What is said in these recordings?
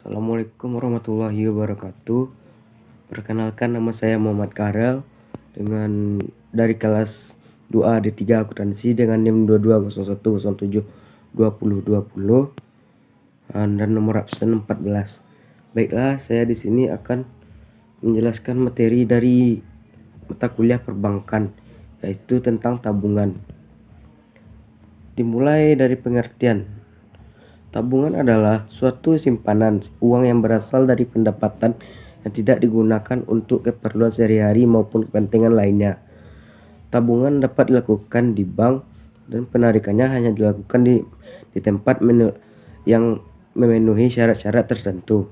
Assalamualaikum warahmatullahi wabarakatuh. Perkenalkan, nama saya Muhammad Karel dengan dari kelas 2A D3 akuntansi dengan NIM 2201072020 dan nomor absen 14. Baiklah, saya di sini akan menjelaskan materi dari mata kuliah perbankan, yaitu tentang tabungan. Dimulai dari pengertian. Tabungan adalah suatu simpanan uang yang berasal dari pendapatan yang tidak digunakan untuk keperluan sehari-hari maupun kepentingan lainnya. Tabungan dapat dilakukan di bank dan penarikannya hanya dilakukan di tempat yang memenuhi syarat-syarat tertentu.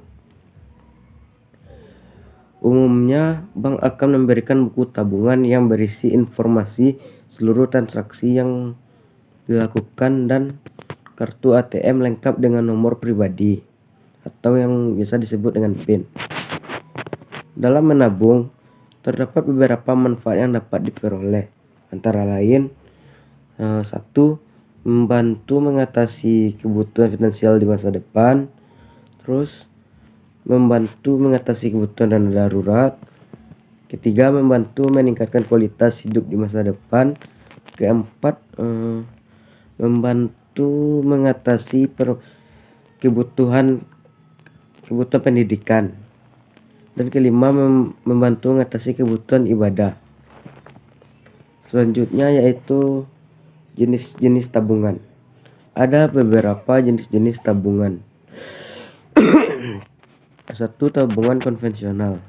Umumnya, bank akan memberikan buku tabungan yang berisi informasi seluruh transaksi yang dilakukan dan kartu ATM lengkap dengan nomor pribadi atau yang biasa disebut dengan PIN. Dalam menabung, terdapat beberapa manfaat yang dapat diperoleh, antara lain 1. Membantu mengatasi kebutuhan finansial di masa depan. Terus membantu mengatasi kebutuhan dana darurat. Ketiga, membantu meningkatkan kualitas hidup di masa depan. Keempat, membantu mengatasi kebutuhan pendidikan. Dan kelima, membantu mengatasi kebutuhan ibadah. Selanjutnya yaitu jenis-jenis tabungan. Ada beberapa jenis-jenis tabungan. 1. Tabungan konvensional.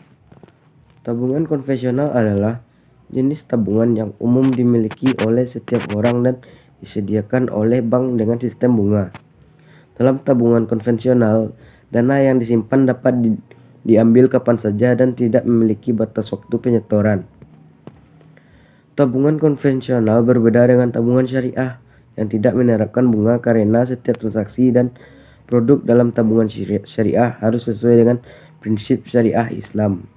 Tabungan konvensional adalah jenis tabungan yang umum dimiliki oleh setiap orang dan disediakan oleh bank dengan sistem bunga. Dalam tabungan konvensional, dana yang disimpan dapat diambil kapan saja dan tidak memiliki batas waktu penyetoran. Tabungan konvensional berbeda dengan tabungan syariah yang tidak menerapkan bunga karena setiap transaksi dan produk dalam tabungan syariah harus sesuai dengan prinsip syariah Islam.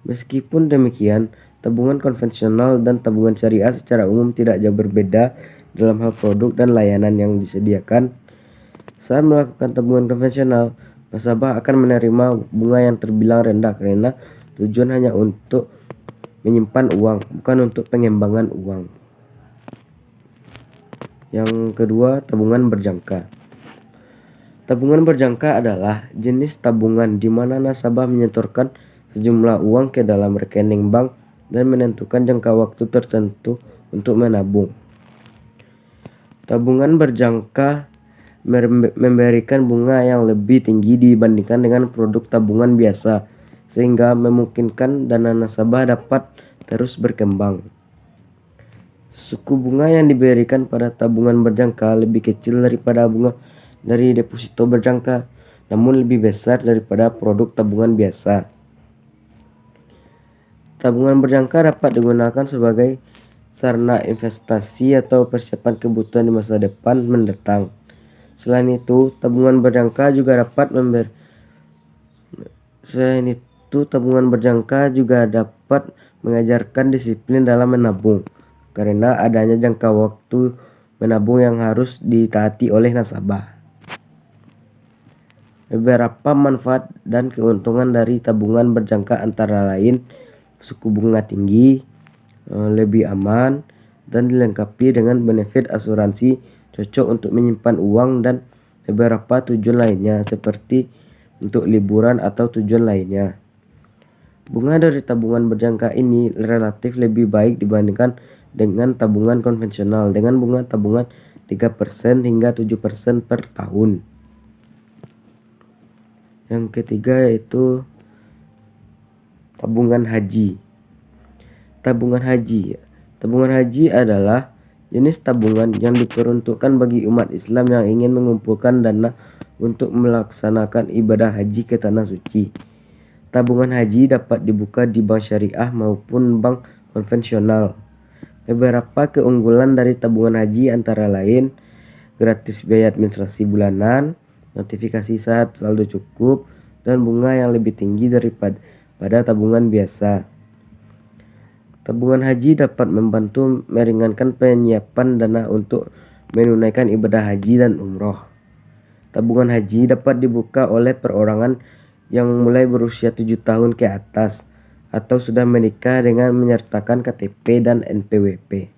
Meskipun demikian, tabungan konvensional dan tabungan syariah secara umum tidak jauh berbeda dalam hal produk dan layanan yang disediakan. Saat melakukan tabungan konvensional, nasabah akan menerima bunga yang terbilang rendah karena tujuan hanya untuk menyimpan uang, bukan untuk pengembangan uang. Yang kedua, tabungan berjangka. Tabungan berjangka adalah jenis tabungan di mana nasabah menyetorkan sejumlah uang ke dalam rekening bank dan menentukan jangka waktu tertentu untuk menabung. Tabungan berjangka memberikan bunga yang lebih tinggi dibandingkan dengan produk tabungan biasa, sehingga memungkinkan dana nasabah dapat terus berkembang. Suku bunga yang diberikan pada tabungan berjangka lebih kecil daripada bunga dari deposito berjangka, namun lebih besar daripada produk tabungan biasa. Tabungan berjangka dapat digunakan sebagai sarana investasi atau persiapan kebutuhan di masa depan mendatang. Selain itu, tabungan berjangka juga dapat mengajarkan disiplin dalam menabung, karena adanya jangka waktu menabung yang harus ditaati oleh nasabah. Beberapa manfaat dan keuntungan dari tabungan berjangka antara lain suku bunga tinggi, lebih aman, dan dilengkapi dengan benefit asuransi cocok untuk menyimpan uang dan beberapa tujuan lainnya seperti untuk liburan atau tujuan lainnya. Bunga dari tabungan berjangka ini relatif lebih baik dibandingkan dengan tabungan konvensional dengan bunga tabungan 3% hingga 7% per tahun. Yang ketiga yaitu tabungan haji. Tabungan haji adalah jenis tabungan yang diperuntukkan bagi umat Islam yang ingin mengumpulkan dana untuk melaksanakan ibadah haji ke tanah suci. Tabungan haji dapat dibuka di bank syariah maupun bank konvensional. Beberapa keunggulan dari tabungan haji antara lain gratis biaya administrasi bulanan, notifikasi saat saldo cukup, dan bunga yang lebih tinggi daripada tabungan biasa. Tabungan haji dapat membantu meringankan penyiapan dana untuk menunaikan ibadah haji dan umroh. Tabungan haji dapat dibuka oleh perorangan yang mulai berusia 7 tahun ke atas atau sudah menikah dengan menyertakan KTP dan NPWP.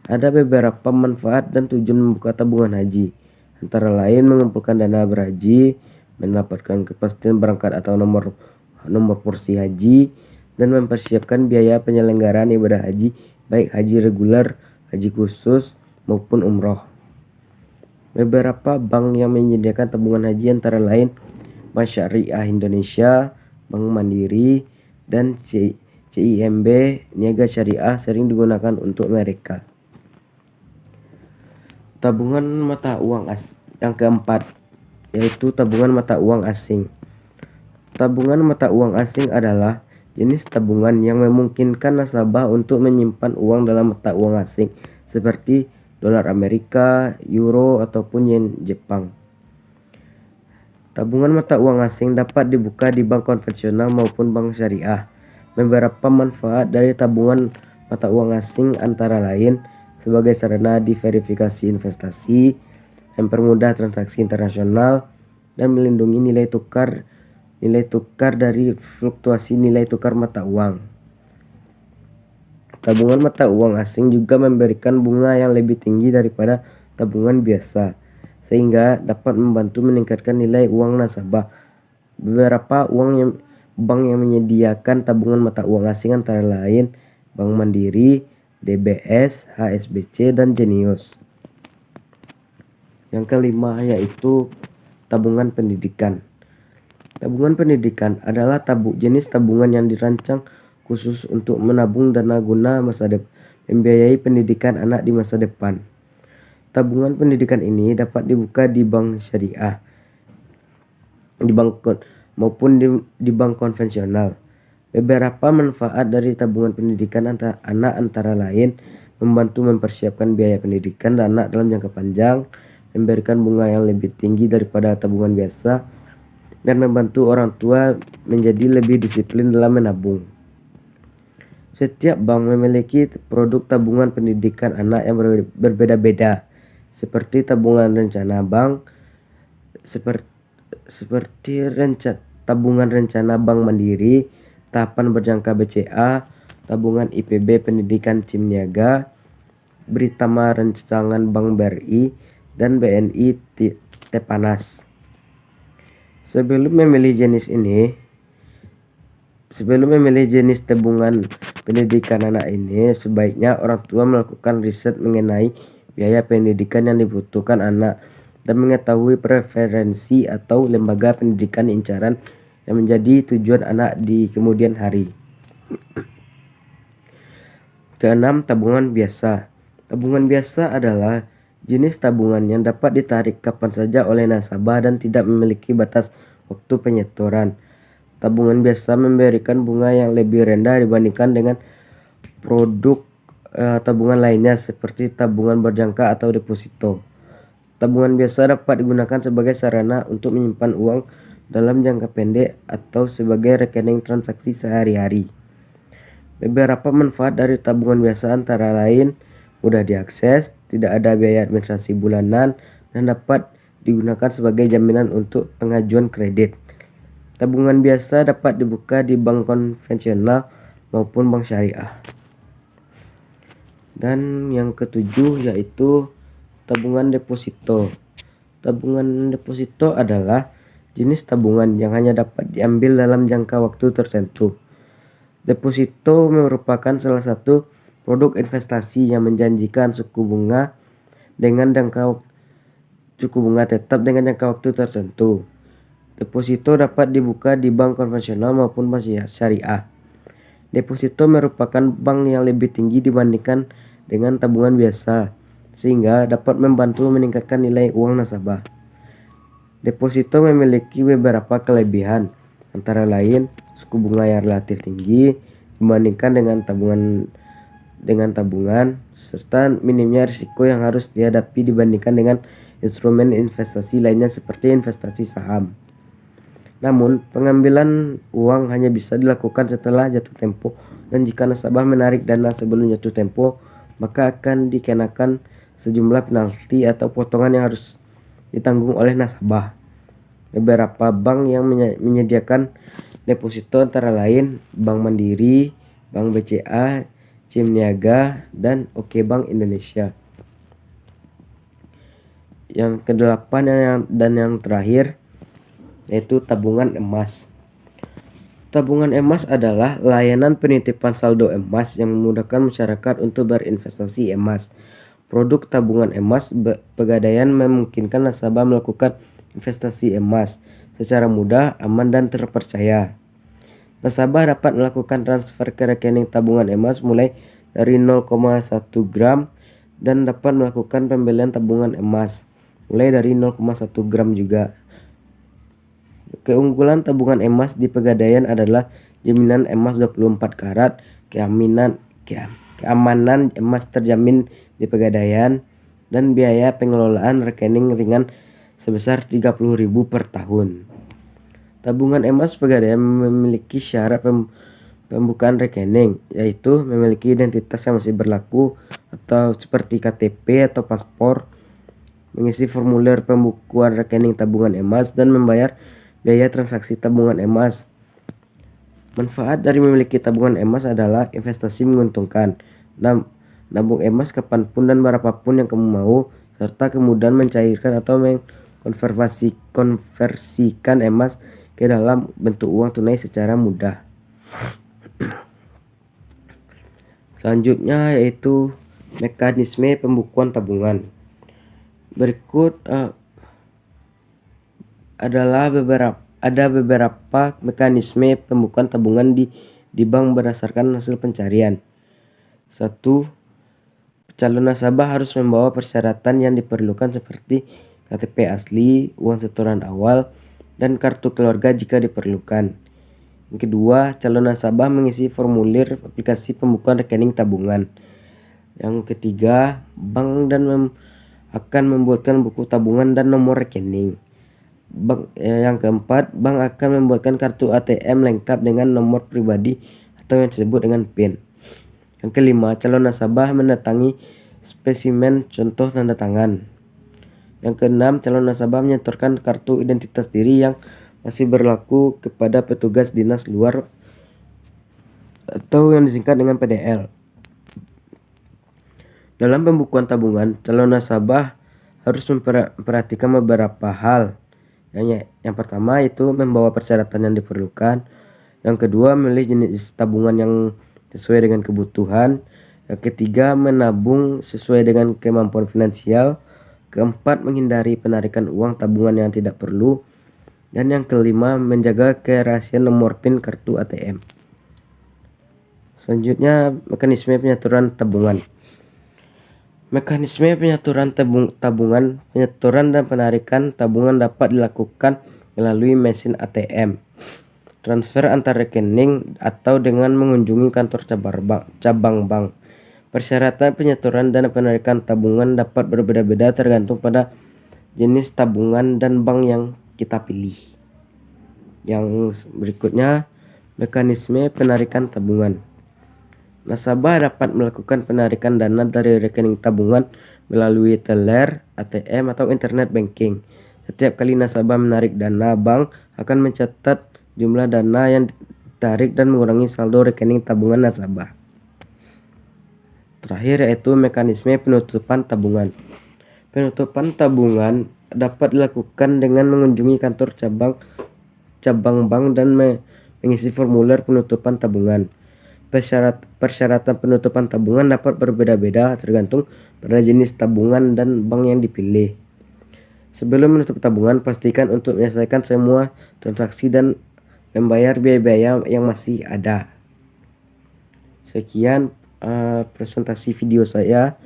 Ada beberapa manfaat dan tujuan membuka tabungan haji, antara lain mengumpulkan dana berhaji, mendapatkan kepastian berangkat atau nomor porsi haji, dan mempersiapkan biaya penyelenggaraan ibadah haji, baik haji reguler, haji khusus, maupun umroh. Beberapa bank yang menyediakan tabungan haji antara lain Bank Syariah Indonesia, Bank Mandiri, dan CIMB Niaga Syariah sering digunakan untuk mereka. Tabungan mata uang yang keempat yaitu tabungan mata uang asing. Tabungan mata uang asing adalah jenis tabungan yang memungkinkan nasabah untuk menyimpan uang dalam mata uang asing seperti dolar Amerika, euro, ataupun yen Jepang. Tabungan mata uang asing dapat dibuka di bank konvensional maupun bank syariah. Beberapa manfaat dari tabungan mata uang asing antara lain sebagai sarana diverifikasi investasi, mempermudah transaksi internasional, dan melindungi nilai tukar dari fluktuasi nilai tukar mata uang. Tabungan mata uang asing juga memberikan bunga yang lebih tinggi daripada tabungan biasa, sehingga dapat membantu meningkatkan nilai uang nasabah. Beberapa bank yang menyediakan tabungan mata uang asing antara lain Bank Mandiri, DBS, HSBC, dan Jenius. Yang kelima yaitu tabungan pendidikan. Tabungan pendidikan adalah jenis tabungan yang dirancang khusus untuk menabung dana guna membiayai pendidikan anak di masa depan. Tabungan pendidikan ini dapat dibuka di bank syariah, maupun di bank konvensional. Beberapa manfaat dari tabungan pendidikan anak antara lain membantu mempersiapkan biaya pendidikan anak dalam jangka panjang, memberikan bunga yang lebih tinggi daripada tabungan biasa, dan membantu orang tua menjadi lebih disiplin dalam menabung. Setiap bank memiliki produk tabungan pendidikan anak yang berbeda-beda, seperti tabungan rencana bank, tabungan rencana Bank Mandiri, tahapan berjangka BCA, tabungan IPB pendidikan CIM Niaga, Britama Rancangan Bank BRI, dan BNI Tepanas. Sebelum memilih jenis tabungan pendidikan anak ini, sebaiknya orang tua melakukan riset mengenai biaya pendidikan yang dibutuhkan anak dan mengetahui preferensi atau lembaga pendidikan incaran yang menjadi tujuan anak di kemudian hari. Keenam, tabungan biasa. Tabungan biasa adalah jenis tabungan yang dapat ditarik kapan saja oleh nasabah dan tidak memiliki batas waktu penyetoran. Tabungan biasa memberikan bunga yang lebih rendah dibandingkan dengan produk tabungan lainnya seperti tabungan berjangka atau deposito. Tabungan biasa dapat digunakan sebagai sarana untuk menyimpan uang dalam jangka pendek atau sebagai rekening transaksi sehari-hari. Beberapa manfaat dari tabungan biasa antara lain mudah diakses, tidak ada biaya administrasi bulanan, dan dapat digunakan sebagai jaminan untuk pengajuan kredit. Tabungan biasa dapat dibuka di bank konvensional maupun bank syariah. Dan yang ketujuh yaitu tabungan deposito. Tabungan deposito adalah jenis tabungan yang hanya dapat diambil dalam jangka waktu tertentu. Deposito merupakan salah satu produk investasi yang menjanjikan suku bunga tetap dengan jangka waktu tertentu. Deposito dapat dibuka di bank konvensional maupun bank syariah. Deposito merupakan bank yang lebih tinggi dibandingkan dengan tabungan biasa, sehingga dapat membantu meningkatkan nilai uang nasabah. Deposito memiliki beberapa kelebihan, antara lain suku bunga yang relatif tinggi dibandingkan dengan tabungan, serta minimnya risiko yang harus dihadapi dibandingkan dengan instrumen investasi lainnya seperti investasi saham. Namun, pengambilan uang hanya bisa dilakukan setelah jatuh tempo, dan jika nasabah menarik dana sebelum jatuh tempo, maka akan dikenakan sejumlah penalti atau potongan yang harus ditanggung oleh nasabah. Beberapa bank yang menyediakan deposito antara lain Bank Mandiri, Bank BCA, Cimniaga, dan Oke Bank Indonesia. Yang kedelapan dan yang terakhir yaitu tabungan emas. Tabungan emas adalah layanan penitipan saldo emas yang memudahkan masyarakat untuk berinvestasi emas. Produk tabungan emas Pegadaian memungkinkan nasabah melakukan investasi emas secara mudah, aman, dan terpercaya. Nasabah dapat melakukan transfer ke rekening tabungan emas mulai dari 0,1 gram dan dapat melakukan pembelian tabungan emas mulai dari 0,1 gram juga. Keunggulan tabungan emas di Pegadaian adalah jaminan emas 24 karat, keamanan emas terjamin di Pegadaian, dan biaya pengelolaan rekening ringan sebesar 30.000 per tahun. Tabungan emas Pegadaian memiliki syarat pembukaan rekening, yaitu memiliki identitas yang masih berlaku atau seperti KTP atau paspor, mengisi formulir pembukuan rekening tabungan emas, dan membayar biaya transaksi tabungan emas. Manfaat dari memiliki tabungan emas adalah investasi menguntungkan, nabung emas kapanpun dan berapapun yang kamu mau, serta kemudahan mencairkan atau konversikan emas ke dalam bentuk uang tunai secara mudah. Selanjutnya yaitu mekanisme pembukuan tabungan. Berikut adalah beberapa mekanisme pembukaan tabungan di bank berdasarkan hasil pencarian. 1. Calon nasabah harus membawa persyaratan yang diperlukan seperti KTP asli, uang setoran awal, dan kartu keluarga jika diperlukan. Yang kedua, calon nasabah mengisi formulir aplikasi pembukaan rekening tabungan. Yang ketiga, bank akan membuatkan buku tabungan dan nomor rekening. Yang keempat, bank akan membuatkan kartu ATM lengkap dengan nomor pribadi atau yang disebut dengan PIN. Yang kelima, calon nasabah mendatangi spesimen contoh tanda tangan. Yang keenam, calon nasabah menyetorkan kartu identitas diri yang masih berlaku kepada petugas dinas luar atau yang disingkat dengan PDL. Dalam pembukuan tabungan, calon nasabah harus memperhatikan beberapa hal. Yang pertama itu membawa persyaratan yang diperlukan. Yang kedua, memilih jenis tabungan yang sesuai dengan kebutuhan. Yang ketiga, menabung sesuai dengan kemampuan finansial. Keempat, menghindari penarikan uang tabungan yang tidak perlu. Dan yang kelima, menjaga kerahasiaan nomor PIN kartu ATM. Selanjutnya, mekanisme penyetoran tabungan. Mekanisme penyetoran tabungan, penyetoran dan penarikan tabungan dapat dilakukan melalui mesin ATM, transfer antar rekening, atau dengan mengunjungi kantor cabang bank. Persyaratan penyetoran dan penarikan tabungan dapat berbeda-beda tergantung pada jenis tabungan dan bank yang kita pilih. Yang berikutnya, mekanisme penarikan tabungan. Nasabah dapat melakukan penarikan dana dari rekening tabungan melalui teler, ATM, atau internet banking. Setiap kali nasabah menarik dana, bank akan mencatat jumlah dana yang ditarik dan mengurangi saldo rekening tabungan nasabah. Terakhir yaitu mekanisme penutupan tabungan. Penutupan tabungan dapat dilakukan dengan mengunjungi kantor cabang bank dan mengisi formulir penutupan tabungan. Persyaratan penutupan tabungan dapat berbeda-beda tergantung pada jenis tabungan dan bank yang dipilih. Sebelum menutup tabungan, pastikan untuk menyelesaikan semua transaksi dan membayar biaya-biaya yang masih ada. Sekian presentasi video saya.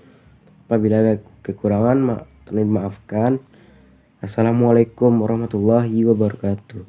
Apabila ada kekurangan, mohon maafkan. Assalamualaikum warahmatullahi wabarakatuh.